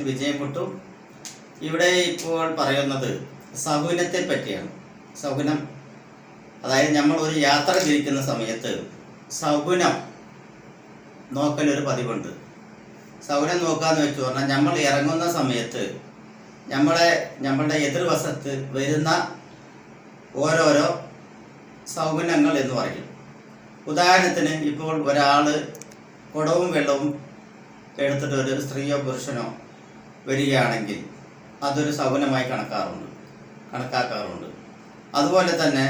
വിജയപ്പെട്ടു. ഇവിടെ ഇപ്പോൾ പറയുന്നത് സകുനത്തെ പറ്റിയാണ്. സകുനം അതായത് നമ്മൾ ഒരു യാത്ര തിരിക്കുന്ന സമയത്ത് സകുനം നോക്കലൊരു പതിവുണ്ട്. സകുനം നോക്കാന്ന് വെച്ച് പറഞ്ഞാൽ നമ്മൾ ഇറങ്ങുന്ന സമയത്ത് നമ്മളുടെ എതിർവശത്ത് വരുന്ന ഓരോരോ സൗഗുണങ്ങൾ എന്ന് പറയും. ഉദാഹരണത്തിന് ഇപ്പോൾ ഒരാൾ കുടവും വെള്ളവും എടുത്തിട്ട് ഒരു സ്ത്രീയോ പുരുഷനോ വരികയാണെങ്കിൽ അതൊരു സൗഗുണമായി കണക്കാക്കാറുണ്ട്. അതുപോലെ തന്നെ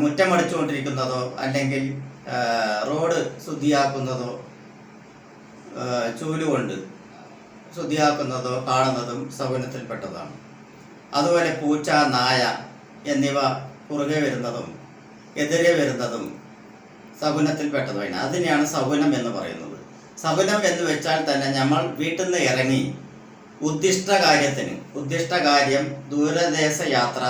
മുറ്റമടിച്ചുകൊണ്ടിരിക്കുന്നതോ അല്ലെങ്കിൽ റോഡ് ശുദ്ധിയാക്കുന്നതോ ചൂലുകൊണ്ട് ശുദ്ധിയാക്കുന്നതോ കാണുന്നതും സൗഗുണത്തിൽപ്പെട്ടതാണ്. അതുപോലെ പൂച്ച, നായ എന്നിവ പുറകെ വരുന്നതും എതിരെ വരുന്നതും സകുനത്തിൽപ്പെട്ടതാണ്. അതിനെയാണ് സകുനം എന്ന് പറയുന്നത്. സകുനം എന്ന് വെച്ചാൽ തന്നെ നമ്മൾ വീട്ടിൽ നിന്ന് ഇറങ്ങി ഉദ്ദിഷ്ട കാര്യം, ദൂരദേശ യാത്ര,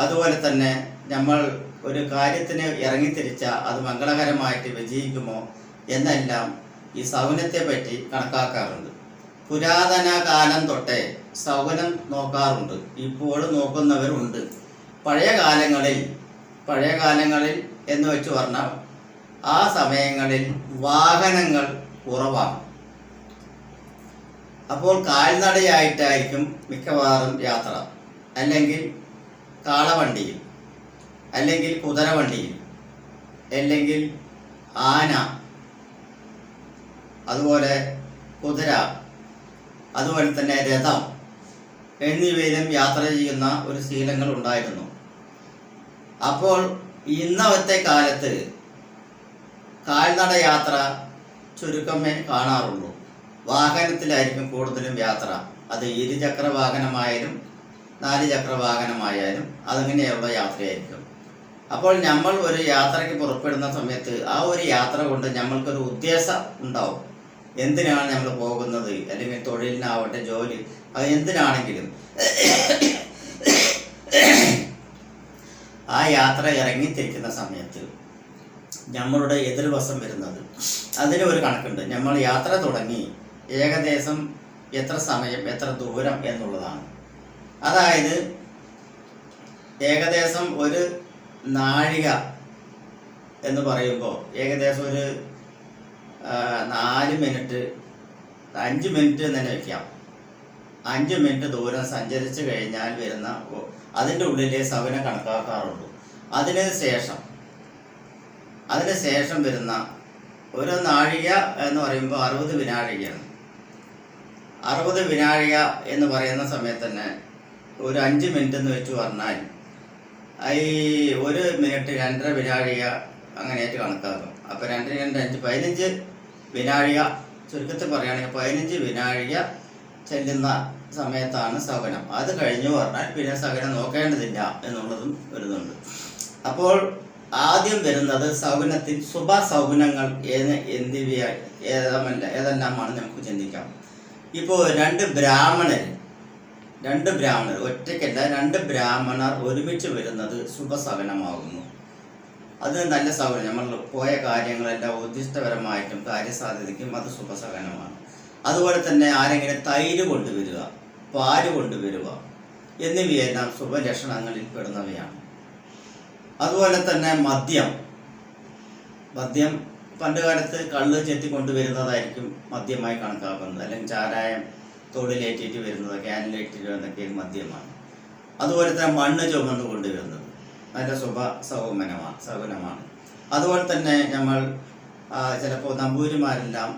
അതുപോലെ തന്നെ നമ്മൾ ഒരു കാര്യത്തിന് ഇറങ്ങിത്തിരിച്ച അത് മംഗളകരമായിട്ട് വിജയിക്കുമോ എന്നെല്ലാം ഈ സകുനത്തെ പറ്റി കണക്കാക്കാറുണ്ട്. പുരാതന കാലം തൊട്ടേ സകുനം നോക്കാറുണ്ട്, ഇപ്പോഴും നോക്കുന്നവരുണ്ട്. പഴയ കാലങ്ങളിൽ എന്ന് വെച്ച് പറഞ്ഞാൽ ആ സമയങ്ങളിൽ വാഹനങ്ങൾ കുറവാണ്. അപ്പോൾ കാൽനടയായിട്ടായിരിക്കും മിക്കവാറും യാത്ര, അല്ലെങ്കിൽ കാളവണ്ടിയിൽ, അല്ലെങ്കിൽ കുതിരവണ്ടിയിൽ, അല്ലെങ്കിൽ ആന, അതുപോലെ കുതിര, അതുപോലെ തന്നെ രഥം എന്നിവയിലും യാത്ര ചെയ്യുന്ന ഒരു ശീലങ്ങൾ ഉണ്ടായിരുന്നു. അപ്പോൾ ഇന്നത്തെ കാലത്ത് കാൽനട യാത്ര ചുരുക്കമേ കാണാറുള്ളൂ. വാഹനത്തിലായിരിക്കും കൂടുതലും യാത്ര. അത് ഇരുചക്ര വാഹനമായാലും 4 ചക്ര വാഹനമായാലും അതങ്ങനെയുള്ള യാത്രയായിരിക്കും. അപ്പോൾ നമ്മൾ ഒരു യാത്രയ്ക്ക് പുറപ്പെടുന്ന സമയത്ത് ആ ഒരു യാത്ര കൊണ്ട് നമ്മൾക്കൊരു ഉദ്ദേശം ഉണ്ടാവും. എന്തിനാണ് നമ്മൾ പോകുന്നത്, അല്ലെങ്കിൽ തൊഴിലിനാവട്ടെ, ജോലി, അത് എന്തിനാണെങ്കിലും ആ യാത്ര ഇറങ്ങിത്തിരിക്കുന്ന സമയത്ത് നമ്മളുടെ എതിർവശം വരുന്നത് അതിന് ഒരു കണക്കുണ്ട്. നമ്മൾ യാത്ര തുടങ്ങി ഏകദേശം എത്ര സമയം, എത്ര ദൂരം എന്നുള്ളതാണ്. അതായത് ഏകദേശം ഒരു നാഴിക എന്ന് പറയുമ്പോൾ ഏകദേശം ഒരു 4 മിനിറ്റ്, 5 മിനിറ്റ് തന്നെ വയ്ക്കാം. 5 മിനിറ്റ് ദൂരം സഞ്ചരിച്ച് കഴിഞ്ഞാൽ വരുന്ന അതിൻ്റെ ഉള്ളിലെ സകുനം കണക്കാക്കാറുള്ളൂ. അതിന് ശേഷം വരുന്ന ഒരു നാഴിക എന്ന് പറയുമ്പോൾ 60 വിനാഴികയാണ്. 60 വിനാഴിക എന്ന് പറയുന്ന സമയത്ത് തന്നെ ഒരു 5 മിനിറ്റ് എന്ന് വെച്ച് പറഞ്ഞാൽ ഈ 1 മിനിറ്റ് 2.5 വിനാഴിക അങ്ങനെയായിട്ട് കണക്കാക്കും. അപ്പോൾ 2, 2, 5, 15 വിനാഴിക, ചുരുക്കത്തിൽ പറയുകയാണെങ്കിൽ 15 വിനാഴിക ചെല്ലുന്ന സമയത്താണ് സകുനം. അത് കഴിഞ്ഞു പറഞ്ഞാൽ പിന്നെ സകുനം നോക്കേണ്ടതില്ല എന്നുള്ളതും വരുന്നുണ്ട്. അപ്പോൾ ആദ്യം വരുന്നത് സകുനത്തിൽ ശുഭസകുനങ്ങൾ ഏതെല്ലാമാണ് നമുക്ക് ചിന്തിക്കാം. ഇപ്പോൾ രണ്ട് ബ്രാഹ്മണർ ഒറ്റയ്ക്കല്ല, 2 ബ്രാഹ്മണർ ഒരുമിച്ച് വരുന്നത് ശുഭസകുനമാകുന്നു. അത് നല്ല സകുനം. നമ്മൾ പോയ കാര്യങ്ങളെല്ലാം ഉദ്ദിഷ്ടപരമായിട്ടും കാര്യസാധ്യതയ്ക്കും അത് ശുഭസകുനമാണ്. അതുപോലെ തന്നെ ആരെങ്കിലും തൈര് കൊണ്ടുവരിക, പാല് കൊണ്ടുവരിക എന്നിവയെല്ലാം ശുഭലക്ഷണങ്ങളിൽ പെടുന്നവയാണ്. അതുപോലെ തന്നെ മദ്യം പണ്ട് കാലത്ത് കള്ള് ചെത്തി കൊണ്ടുവരുന്നതായിരിക്കും മദ്യമായി കണക്കാക്കുന്നത്, അല്ലെങ്കിൽ ചാരായം തോടിലേറ്റിട്ട് വരുന്നത്, ക്യാനിലേറ്റിട്ട് വരുന്നതൊക്കെ മദ്യമാണ്. അതുപോലെ തന്നെ മണ്ണ് ചുമന്ന് കൊണ്ടുവരുന്നത് നല്ല സകുനമാണ്. അതുപോലെ തന്നെ നമ്മൾ ചിലപ്പോൾ നമ്പൂതിരിമാരെല്ലാം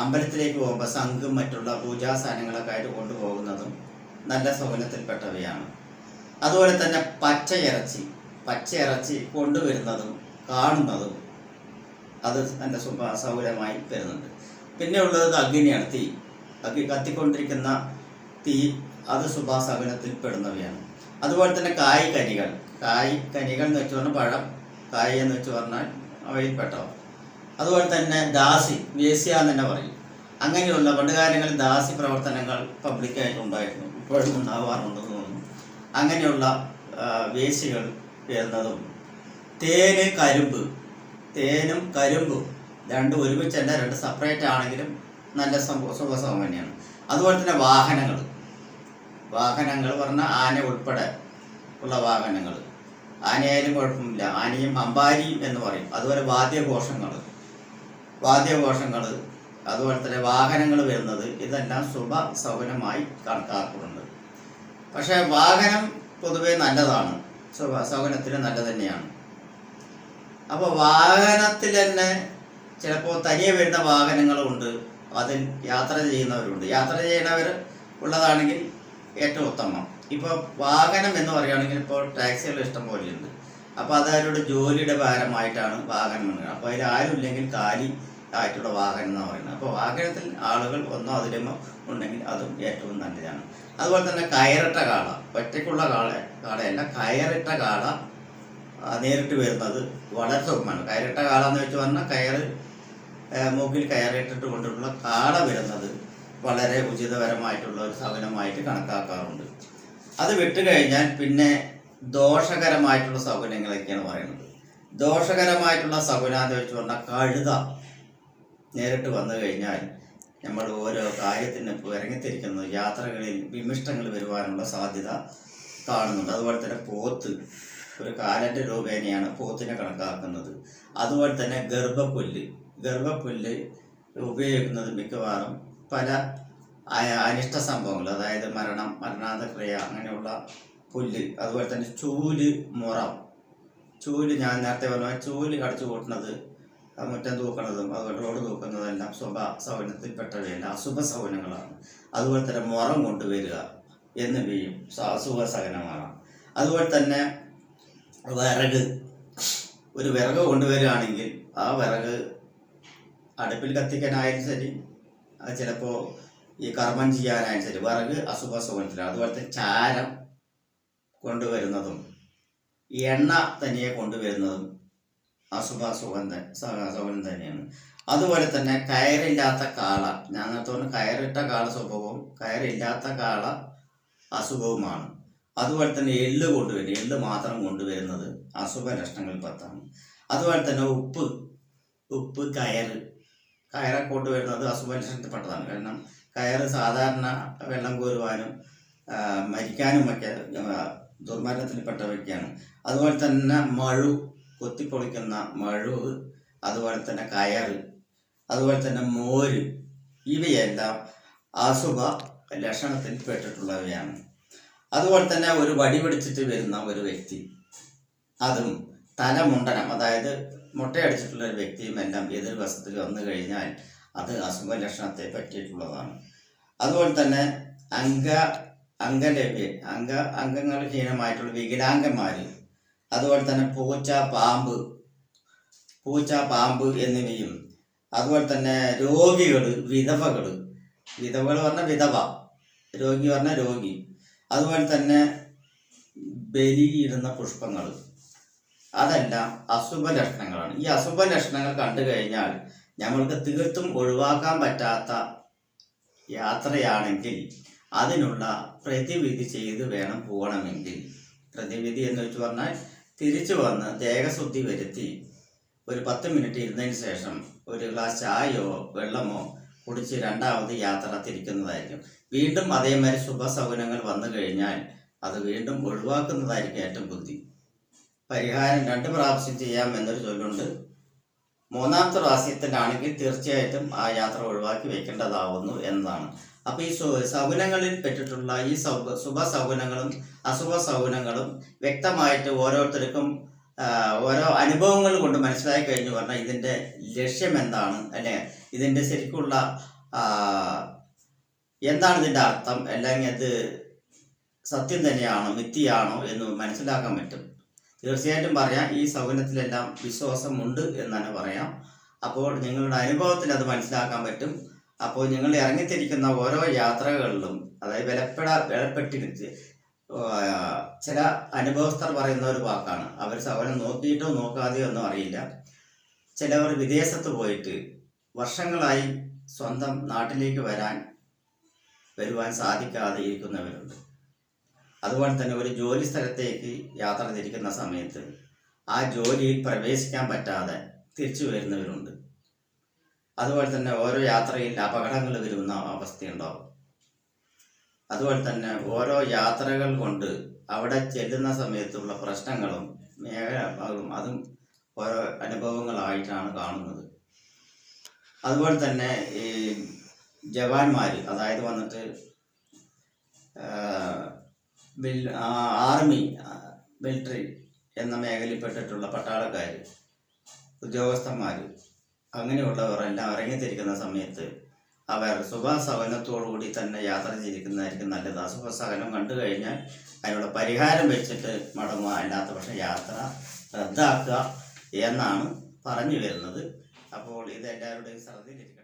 അമ്പലത്തിലേക്ക് പോകുമ്പോൾ ശംഖും മറ്റുള്ള പൂജാസാധനങ്ങളൊക്കെ ആയിട്ട് കൊണ്ടുപോകുന്നതും നല്ല സകുനത്തിൽപ്പെട്ടവയാണ്. അതുപോലെ തന്നെ പച്ചയിറച്ചി കൊണ്ടുവരുന്നതും കാണുന്നതും അത് നല്ല സകുനമായി വരുന്നുണ്ട്. പിന്നെ ഉള്ളത് അഗ്നിയാണ്, കത്തിക്കൊണ്ടിരിക്കുന്ന തീ, അത് ശുഭസകുനത്തിൽ പെടുന്നവയാണ്. അതുപോലെ തന്നെ കായ്കനികൾ എന്ന് വെച്ച് പറഞ്ഞാൽ പഴം, കായ് എന്ന് വെച്ച് പറഞ്ഞാൽ അവയിൽപ്പെട്ടവ. അതുപോലെ തന്നെ വേശ്യ എന്ന് തന്നെ പറയും. അങ്ങനെയുള്ള പണ്ടുകാലങ്ങളിൽ ദാസി പ്രവർത്തനങ്ങൾ പബ്ലിക്കായിട്ട് ഉണ്ടായിരുന്നു, ഇപ്പോഴും ഉണ്ടാവാറുണ്ടെന്ന് തോന്നുന്നു. അങ്ങനെയുള്ള വേശ്യകൾ വരുന്നതും തേനും കരിമ്പും രണ്ടും ഒരുമിച്ചല്ല, 2 സെപ്പറേറ്റ് ആണെങ്കിലും നല്ല സുഖസൗകര്യമാണ്. അതുപോലെ തന്നെ വാഹനങ്ങൾ പറഞ്ഞാൽ ആന ഉൾപ്പെടെ ഉള്ള വാഹനങ്ങൾ, ആനയായാലും കുഴപ്പമില്ല, ആനയും അമ്പാരിയും എന്ന് പറയും. അതുപോലെ വാദ്യഘോഷങ്ങൾ, അതുപോലെ തന്നെ വാഹനങ്ങൾ വരുന്നത്, ഇതെല്ലാം ശുഭ സൗകര്യമായി കണക്കാക്കുന്നുണ്ട്. പക്ഷേ വാഹനം പൊതുവെ നല്ലതാണ്, സൗകര്യത്തിന് നല്ലത് തന്നെയാണ്. അപ്പോൾ വാഹനത്തിൽ തന്നെ ചിലപ്പോൾ തനിയെ വരുന്ന വാഹനങ്ങളുണ്ട്, അതിൽ യാത്ര ചെയ്യുന്നവരുണ്ട്. യാത്ര ചെയ്യുന്നവർ ഉള്ളതാണെങ്കിൽ ഏറ്റവും ഉത്തമം. ഇപ്പോൾ വാഹനം എന്ന് പറയുകയാണെങ്കിൽ ഇപ്പോൾ ടാക്സികൾ ഇഷ്ടം പോലെയുണ്ട്. അപ്പോൾ അതവരുടെ ജോലിയുടെ ഭാരമായിട്ടാണ് വാഹനം എന്നത്. അപ്പോൾ അതിൽ ആരും ഇല്ലെങ്കിൽ കാലി ആയിട്ടുള്ള വാഹനം എന്ന് പറയുന്നത്. അപ്പോൾ വാഹനത്തിൽ ആളുകൾ ഒന്നോ അതിലുമോ ഉണ്ടെങ്കിൽ അതും ഏറ്റവും നല്ലതാണ്. അതുപോലെ തന്നെ കയറിട്ട കാള, ഒറ്റയ്ക്കുള്ള കാളയല്ല, കയറിട്ട കാള നേരിട്ട് വരുന്നത് വളരെ സുഖമാണ്. കയറിട്ട കാള എന്ന് വെച്ച് പറഞ്ഞാൽ മൂക്കിൽ കയറിട്ടിട്ട് കൊണ്ടുള്ള കാള വരുന്നത് വളരെ ഉചിതപരമായിട്ടുള്ള ഒരു സൗകര്യമായിട്ട് കണക്കാക്കാറുണ്ട്. അത് വിട്ടുകഴിഞ്ഞാൽ പിന്നെ ദോഷകരമായിട്ടുള്ള സൗകര്യങ്ങളൊക്കെയാണ് പറയുന്നത്. ദോഷകരമായിട്ടുള്ള സൗകര്യം എന്ന് വെച്ച് പറഞ്ഞാൽ കഴുത നേരിട്ട് വന്നു കഴിഞ്ഞാൽ നമ്മൾ ഓരോ കാര്യത്തിന് ഇറങ്ങിത്തിരിക്കുന്നത് യാത്രകളിൽ വിമിഷ്ടങ്ങൾ വരുവാനുള്ള സാധ്യത കാണുന്നുണ്ട്. അതുപോലെ തന്നെ പോത്ത്, ഒരു കാലൻ്റെ രൂപേണയാണ് പോത്തിനെ കണക്കാക്കുന്നത്. അതുപോലെ തന്നെ ഗർഭപ്പുല്ല് ഉപയോഗിക്കുന്നത് മിക്കവാറും പല അനിഷ്ട സംഭവങ്ങൾ, അതായത് മരണാന്തക്രിയ, അങ്ങനെയുള്ള പുല്ല്. അതുപോലെ തന്നെ ചൂല് ഞാൻ നേരത്തെ പറഞ്ഞ ചൂല് കടച്ചു കൂട്ടുന്നത്, മുറ്റം തൂക്കുന്നതും അതുപോലെ റോഡ് തൂക്കുന്നതെല്ലാം സൗകര്യത്തിൽപ്പെട്ടവയല്ല, അശുഭ സൗകര്യങ്ങളാണ്. അതുപോലെ തന്നെ മുറം കൊണ്ടുവരിക എന്നിവയും അശുഭ സൗകര്യമാണ്. അതുപോലെ തന്നെ ഒരു വിറക് കൊണ്ടുവരികയാണെങ്കിൽ ആ വിറക് അടുപ്പിൽ കത്തിക്കാനായാലും ശരി, അത് ചിലപ്പോൾ ഈ കർമ്മം ചെയ്യാനായാലും ശരി, വിറക് അശുഭ സൗകര്യത്തിലാണ്. അതുപോലെ തന്നെ ചാരം കൊണ്ടുവരുന്നതും എണ്ണ തനിയെ കൊണ്ടുവരുന്നതും അശുഭ സൗകര്യം തന്നെയാണ്. അതുപോലെ തന്നെ കയറില്ലാത്ത കാള, ഞങ്ങൾത്തോന്ന് കയറിട്ട കാള സ്വഭാവവും കയറില്ലാത്ത കാള അശുഭവുമാണ്. അതുപോലെ തന്നെ എള്ള് മാത്രം കൊണ്ടുവരുന്നത് അശുഭ ലക്ഷണങ്ങളിൽ പെട്ടാണ്. അതുപോലെ തന്നെ ഉപ്പ് കയറെ കൊണ്ടുവരുന്നത് അശുഭ ലക്ഷണത്തിൽപ്പെട്ടതാണ്. കാരണം കയറ് സാധാരണ വെള്ളം കോരുവാനും മരിക്കാനുമൊക്കെ ദുർമരണത്തിൽപ്പെട്ടവയ്ക്കാണ്. അതുപോലെ തന്നെ കൊത്തിപ്പൊളിക്കുന്ന മഴു, അതുപോലെ തന്നെ കയറ്, അതുപോലെ തന്നെ മോര്, ഇവയെല്ലാം അശുഭ ലക്ഷണത്തിൽ പെട്ടിട്ടുള്ളവയാണ്. അതുപോലെ തന്നെ ഒരു വടി പിടിച്ചിട്ട് വരുന്ന ഒരു വ്യക്തി, അതും തലമുണ്ടനം, അതായത് മുട്ടയടിച്ചിട്ടുള്ള ഒരു വ്യക്തിയും എല്ലാം എതിർവശത്തിൽ വന്നു കഴിഞ്ഞാൽ അത് അശുഭ ലക്ഷണത്തെ പറ്റിയിട്ടുള്ളതാണ്. അതുപോലെ തന്നെ അംഗങ്ങൾ ഹീനമായിട്ടുള്ള വികലാംഗന്മാർ, അതുപോലെ തന്നെ പൂച്ച പാമ്പ് എന്നിവയും, അതുപോലെ തന്നെ രോഗികൾ, വിധവകൾ പറഞ്ഞാൽ വിധവ, രോഗി പറഞ്ഞാൽ രോഗി, അതുപോലെ തന്നെ ബലിയിടുന്ന പുഷ്പങ്ങൾ, അതെല്ലാം അശുഭ ലക്ഷണങ്ങളാണ്. ഈ അശുഭ ലക്ഷണങ്ങൾ കണ്ടു കഴിഞ്ഞാൽ നമ്മൾക്ക് തീർത്തും ഒഴിവാക്കാൻ പറ്റാത്ത യാത്രയാണെങ്കിൽ അതിനുള്ള പ്രതിവിധി ചെയ്ത് വേണം പോകണമെങ്കിൽ. പ്രതിവിധി എന്ന് വെച്ച് പറഞ്ഞാൽ തിരിച്ചു വന്ന് ദേഹശുദ്ധി വരുത്തി ഒരു 10 മിനിറ്റ് ഇരുന്നതിന് ശേഷം ഒരു ഗ്ലാസ് ചായയോ വെള്ളമോ കുടിച്ച് രണ്ടാമത് യാത്ര തിരിക്കുന്നതായിരിക്കും. വീണ്ടും അതേമാതിരി ശുഭ സൗകര്യങ്ങൾ വന്നു കഴിഞ്ഞാൽ അത് വീണ്ടും ഒഴിവാക്കുന്നതായിരിക്കും ഏറ്റവും ബുദ്ധി. പരിഹാരം 2 പ്രാവശ്യം ചെയ്യാം എന്നൊരു ചൊല്ലുണ്ട്. 3ാമത്തെ പ്രാവശ്യത്തിലാണെങ്കിൽ തീർച്ചയായിട്ടും ആ യാത്ര ഒഴിവാക്കി വെക്കേണ്ടതാവുന്നു എന്നതാണ്. അപ്പോൾ ഈ സൗകര്യങ്ങളിൽ പെട്ടിട്ടുള്ള ഈ ശുഭ സൗകര്യങ്ങളും അശുഭ സൗകര്യങ്ങളും വ്യക്തമായിട്ട് ഓരോരുത്തർക്കും ഓരോ അനുഭവങ്ങൾ കൊണ്ട് മനസ്സിലാക്കി കഴിഞ്ഞു പറഞ്ഞാൽ ഇതിൻ്റെ ലക്ഷ്യം എന്താണ്, അല്ലെ ഇതിൻ്റെ ശരിക്കുള്ള എന്താണ് ഇതിൻ്റെ അർത്ഥം, അല്ലെങ്കിൽ അത് സത്യം തന്നെയാണോ മിഥ്യയാണോ എന്ന് മനസ്സിലാക്കാൻ പറ്റും. തീർച്ചയായിട്ടും പറയാം, ഈ സൗകര്യത്തിലെല്ലാം വിശ്വാസമുണ്ട് എന്ന് തന്നെ പറയാം. അപ്പോൾ നിങ്ങളുടെ അനുഭവത്തിൽ അത് മനസ്സിലാക്കാൻ പറ്റും. അപ്പോൾ നിങ്ങൾ ഇറങ്ങിത്തിരിക്കുന്ന ഓരോ യാത്രകളിലും, അതായത് വിലപ്പെട്ടിരുത്തി ചില അനുഭവസ്ഥർ പറയുന്ന ഒരു വാക്കാണ്, അവർ സൗകര്യം നോക്കിയിട്ടോ നോക്കാതെയോ ഒന്നും അറിയില്ല. ചിലവർ വിദേശത്ത് പോയിട്ട് വർഷങ്ങളായി സ്വന്തം നാട്ടിലേക്ക് വരുവാൻ സാധിക്കാതെ ഇരിക്കുന്നവരുണ്ട്. അതുപോലെ തന്നെ ഒരു ജോലി സ്ഥലത്തേക്ക് യാത്ര തിരിക്കുന്ന സമയത്ത് ആ ജോലിയിൽ പ്രവേശിക്കാൻ പറ്റാതെ തിരിച്ചു വരുന്നവരുണ്ട്. അതുപോലെ തന്നെ ഓരോ യാത്രയിൽ അപകടങ്ങൾ വരുന്ന അവസ്ഥയുണ്ടാവും. അതുപോലെ തന്നെ ഓരോ യാത്രകൾ കൊണ്ട് അവിടെ ചെല്ലുന്ന സമയത്തുള്ള പ്രശ്നങ്ങളും അതും ഓരോ അനുഭവങ്ങളായിട്ടാണ് കാണുന്നത്. അതുപോലെ തന്നെ ഈ ജവാന്മാർ, അതായത് വന്നിട്ട് ആർമി, മിലിറ്ററി എന്ന മേഖലയിൽപ്പെട്ടിട്ടുള്ള പട്ടാളക്കാർ, ഉദ്യോഗസ്ഥന്മാർ, അങ്ങനെയുള്ളവർ എല്ലാം ഇറങ്ങിത്തിരിക്കുന്ന സമയത്ത് അവർ ശുഭസഹനത്തോടുകൂടി തന്നെ യാത്ര ചെയ്തിരിക്കുന്നതായിരിക്കും നല്ലത്. അശുഭസഹനം കണ്ടു കഴിഞ്ഞാൽ അതിനുള്ള പരിഹാരം വെച്ചിട്ട് മടങ്ങുക, അല്ലാത്ത പക്ഷേ യാത്ര റദ്ദാക്കുക എന്നാണ് പറഞ്ഞു വരുന്നത്. അപ്പോൾ ഇത് എല്ലാവരുടെയും ശ്രദ്ധയിലിരിക്കും.